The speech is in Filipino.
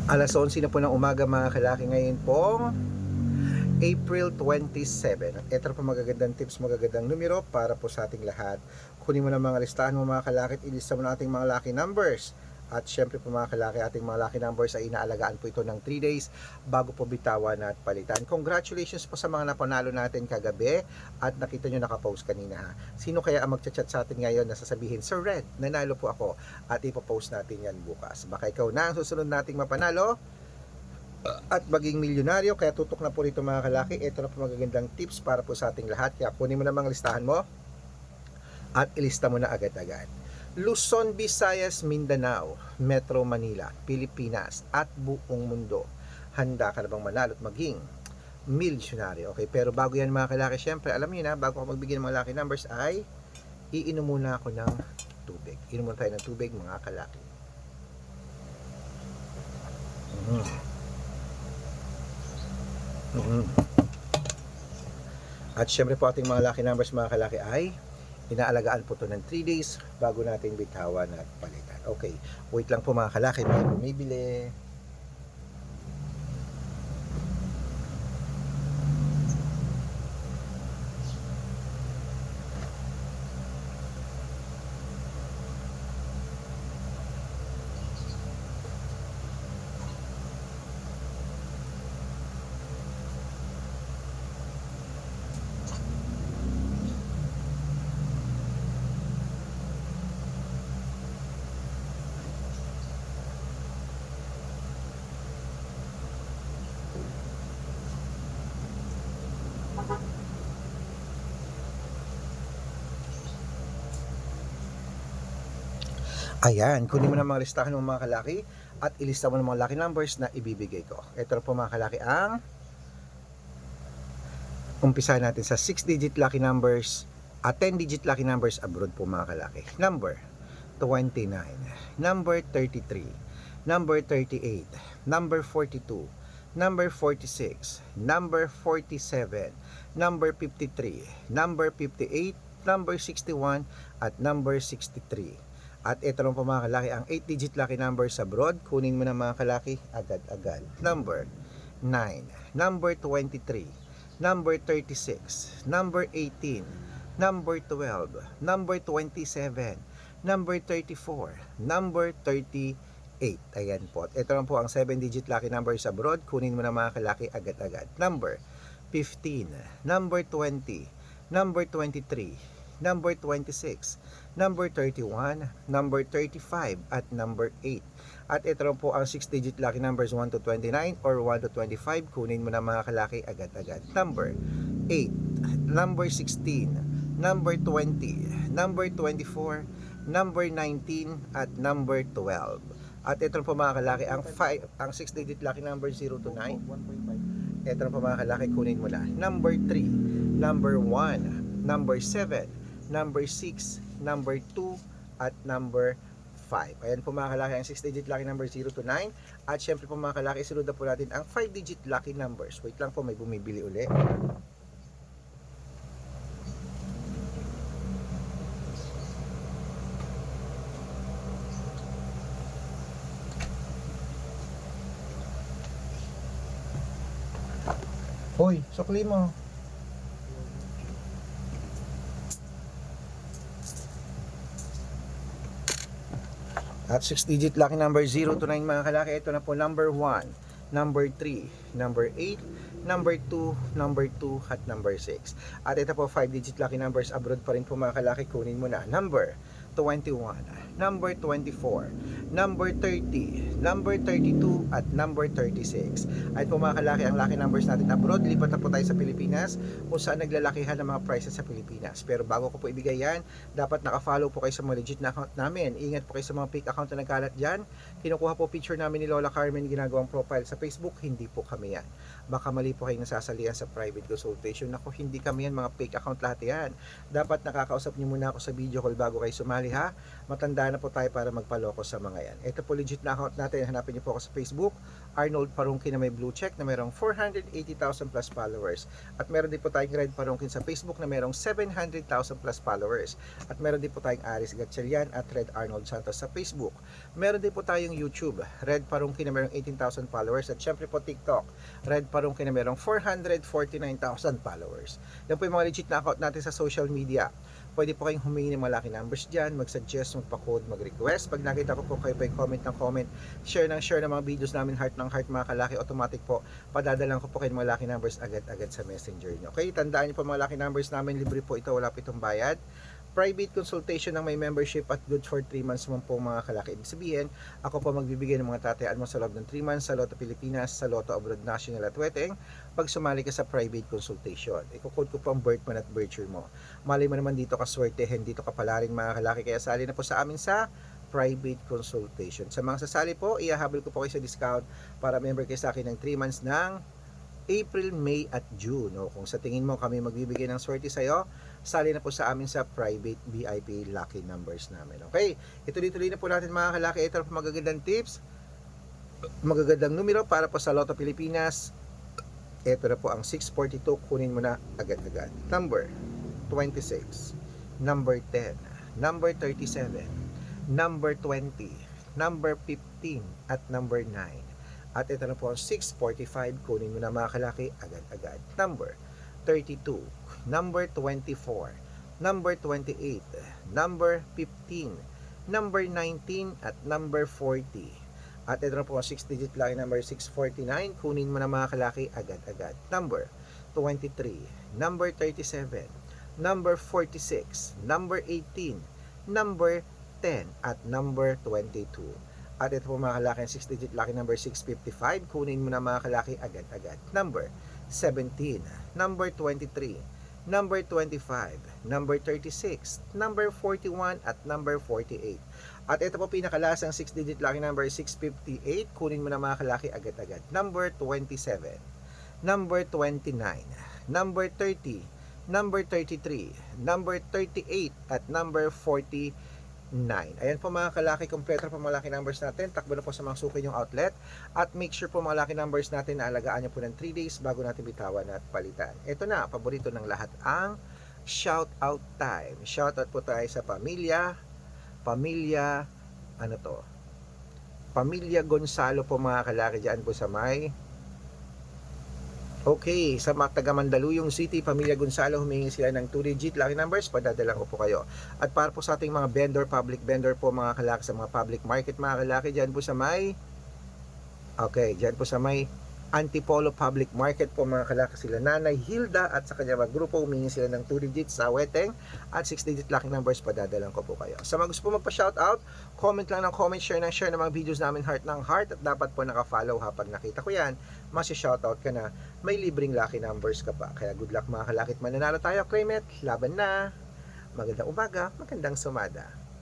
Alas 11 na po ng umaga mga kalaki, ngayon pong April 27. Ito na po magagandang tips, magagandang numero para po sa ating lahat. Kunin mo na mga listahan mo mga kalaki at ilista mo na ating mga lucky numbers. At syempre po mga kalaki, ating mga lucky numbers ay inaalagaan po ito ng 3 days bago po bitawan at palitan. Congratulations po sa mga napanalo natin kagabi at nakita nyo nakapost kanina ha. Sino kaya ang magchat-chat sa atin ngayon na sasabihin, Sir Red, nanalo po ako, at ipopost natin yan bukas. Baka ikaw na ang susunod nating mapanalo at maging milyonaryo. Kaya tutok na po rito mga kalaki. Ito na po magagandang tips para po sa ating lahat. Kaya kunin mo na mga listahan mo at ilista mo na agad-agad. Luzon, Visayas, Mindanao, Metro Manila, Pilipinas at buong mundo. Handa ka na bang manalo at maging milyonaryo? Okay, pero bago yan mga kalaki, syempre alam niyo na, bago ako magbigay ng mga lucky numbers ay iinom muna ako ng tubig. Inom muna tayo ng tubig mga kalaki. At syempre po ating mga lucky numbers mga kalaki ay inaalagaan po ito ng 3 days bago natin bitawan at palitan. Okay, wait lang po mga kalaki, may bumibili. Ayan, kunin mo na mga listahan ng mga kalaki at ilista mo ng mga lucky numbers na ibibigay ko. Ito na po mga kalaki ang umpisa natin sa 6-digit lucky numbers at 10-digit lucky numbers abroad po mga kalaki. Number 29, number 33, number 38, number 42, number 46, number 47, number 53, number 58, number 61 at number 63. At ito lang po mga kalaki ang 8-digit lucky numbers abroad. Kunin mo na mga kalaki agad-agad. Number 9, number 23, number 36, number 18, number 12, number 27, number 34, number 38. Ayan po. Ito lang po ang 7-digit lucky numbers abroad. Kunin mo na mga kalaki agad-agad. Number 15, number 20, number 23, number 26, number 31, number 35 at number 8. At ito lang po ang 6-digit lucky numbers 1 to 29 or 1 to 25. Kunin mo na mga kalaki agad-agad. Number 8, number 16, number 20, number 24, number 19 at number 12. At ito lang po mga kalaki ang 6-digit lucky number 0 to 9. Ito lang po mga kalaki, kunin mo na. Number 3, number 1, number 7, number 6, number 2 at number 5. Ayan po mga kalaki ang 6-digit lucky number 0 to 9. At syempre po mga kalaki, isunod na po natin ang 5-digit lucky numbers. Wait lang po, may bumibili uli. Hoy, sukli mo. At 6-digit lucky number 0 to 9 mga kalaki. Ito na po number 1, number 3, number 8, number 2, number 2 at number 6. At ito po 5-digit lucky numbers abroad pa rin po mga kalaki. Kunin mo na. Number 21, number 24, number 30, number 32 at number 36. At po mga kalaki ang lucky numbers natin abroad. Lipat na po tayo sa Pilipinas kung saan naglalakihan ng mga prices sa Pilipinas. Pero bago ko po ibigay yan, dapat nakafollow po kayo sa mga legit na account namin. Ingat po kayo sa mga fake account na nagkalat dyan. Kinukuha po picture namin ni Lola Carmen, ginagawang profile sa Facebook. Hindi po kami yan. Baka mali po kayong nasasalihan sa private consultation. Ako, hindi kami yan, mga fake account lahat yan. Dapat nakakausap niyo muna ako sa video call bago kayo sumali ha. Matanda Wala na po tayo para magpaloko sa mga yan. Ito po legit na account natin. Hanapin niyo po ako sa Facebook, Arnold Parungkin na may blue check na mayroong 480,000 plus followers. At meron din po tayong Red Parungkin sa Facebook na mayroong 700,000 plus followers. At meron din po tayong Aris Gatchalian at Red Arnold Santos sa Facebook. Meron din po tayong YouTube, Red Parungkin na mayroong 18,000 followers. At syempre po TikTok, Red Parungkin na mayroong 449,000 followers. Yan po yung mga legit na account natin sa social media. Pwede po kayong humingi ng mga lucky numbers dyan, mag-suggest, magpa-code, mag-request. Pag nakita ko po kayo po yung comment ng comment, share ng mga videos namin, heart ng heart mga kalaki, automatic po, padadalang ko po kayo ng mga lucky numbers agad-agad sa messenger nyo. Okay, tandaan nyo po mga lucky numbers namin, libre po ito, wala po itong bayad. Private consultation ng may membership at good for 3 months naman po mga kalaki. Ibig sabihin, ako po magbibigay ng mga tatayaan mo sa loob ng 3 months sa Lotto Pilipinas, sa Lotto Abroad National at Weteng pag sumali ka sa private consultation. Iko-code ko po ang birth month at birth year mo. Mali mo naman dito kaswertehin, dito kapalarin mga kalaki, kaya sali na po sa amin sa private consultation. Sa mga sasali po, ihahabol ko po kayo sa discount para member kayo sa akin ng 3 months ng April, May at June. O, kung sa tingin mo kami magbibigay ng swerte sa'yo, sali na po sa amin sa private VIP lucky numbers namin. Okay, ituloy-tuloy na po natin mga kalaki. Ito po magagandang tips, magagandang numero para po sa Lotto Pilipinas. Ito na po ang 642, kunin mo na agad-agad. Number 26, number 10, number 37, number 20, number 15 at number 9. At ito na po ang 645, kunin mo na mga kalaki agad-agad. Number 32, number 24, number 28, number 15, number 19 at number 40. At ito na po ang 6-digit lucky number 649, kunin mo na mga kalaki agad-agad. Number 23, number 37, number 46, number 18, number 10 at number 22. At ito po mga kalaki, 6-digit lucky number 655, kunin mo na mga kalaki agad-agad. Number 17, number 23, number 25, number 36, number 41 at number 48. At ito po pinakalasang 6-digit lucky number 658, kunin mo na mga kalaki agad-agad. Number 27, number 29, number 30, number 33, number 38 at number 49. Ayan po mga kalaki, kompleto po mga lucky numbers natin. Takbo na po sa mga suki yung outlet. At make sure po mga lucky numbers natin na alagaan nyo po ng 3 days bago natin bitawan at palitan. Ito na, paborito ng lahat, ang shout out time. Shout out po tayo sa pamilya, ano to? Pamilya Gonzalo po mga kalaki dyan po sa may. Okay, sa mga taga Mandaluyong City, Pamilya Gonzalo, humingi sila ng 2-digit lucky numbers, padadalang ko po kayo. At para po sa ating mga vendor, public vendor po mga kalaki sa mga public market mga kalaki, dyan po sa may, okay, dyan po sa may Antipolo Public Market po mga kalaki, sila Nanay Hilda at sa kanya mga grupo, humingi sila ng 2 digits sa Weteng at 6-digit lucky numbers, padadalang ko po kayo. Sa mga gusto po magpa-shoutout, comment lang ng comment, share ng mga videos namin, heart ng heart, at dapat po naka-follow ha. Pag nakita ko yan, masi-shoutout ka na, may libreng lucky numbers ka pa. Kaya good luck mga kalakit, mananalo tayo, claim it, laban na. Magandang umaga, magandang sumada.